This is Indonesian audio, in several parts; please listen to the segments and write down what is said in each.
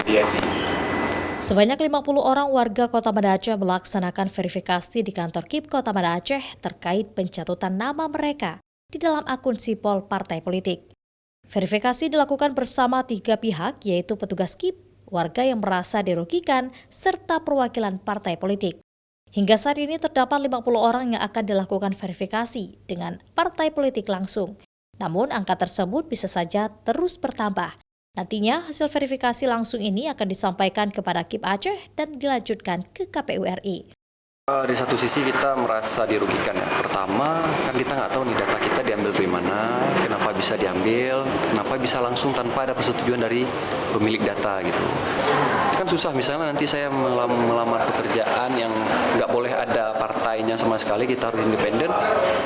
Iya sih. Sebanyak 50 orang warga Kota Banda Aceh melaksanakan verifikasi di kantor KIP Kota Banda Aceh terkait pencatutan nama mereka di dalam akun sipol partai politik. Verifikasi dilakukan bersama 3 pihak, yaitu petugas KIP, warga yang merasa dirugikan, serta perwakilan partai politik. Hingga saat ini terdapat 50 orang yang akan dilakukan verifikasi dengan partai politik langsung. Namun angka tersebut bisa saja terus bertambah. Nantinya hasil verifikasi langsung ini akan disampaikan kepada KIP Aceh dan dilanjutkan ke KPU RI. Di satu sisi kita merasa dirugikan ya. Pertama, kan kita nggak tahu nih data kita diambil dari mana, kenapa bisa diambil, kenapa bisa langsung tanpa ada persetujuan dari pemilik data gitu. Kan susah, misalnya nanti saya melamar pekerjaan yang nggak boleh ada partainya sama sekali, kita harus independen,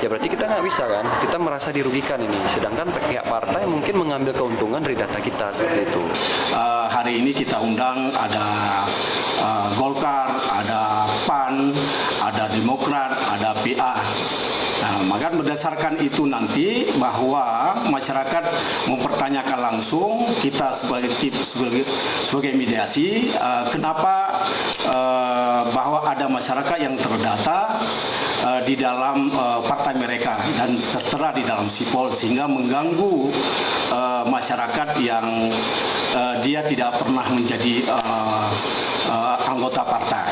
ya berarti kita nggak bisa kan, kita merasa dirugikan ini. Sedangkan pihak partai mungkin mengambil keuntungan dari data kita, seperti itu. Hari ini kita undang ada Golkar, ada PAN, ada Demokrat, ada PA. Nah, maka berdasarkan itu nanti bahwa masyarakat mempertanyakan langsung kita sebagai mediasi kenapa bahwa ada masyarakat yang terdata di dalam partai mereka dan tertera di dalam sipol sehingga mengganggu masyarakat yang dia tidak pernah menjadi anggota partai.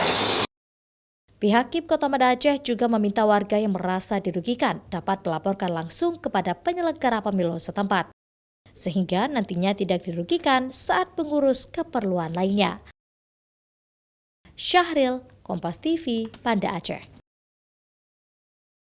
Pihak KIP Kota Banda Aceh juga meminta warga yang merasa dirugikan dapat melaporkan langsung kepada penyelenggara pemilu setempat, sehingga nantinya tidak dirugikan saat mengurus keperluan lainnya. Syahril, Kompas TV, Banda Aceh.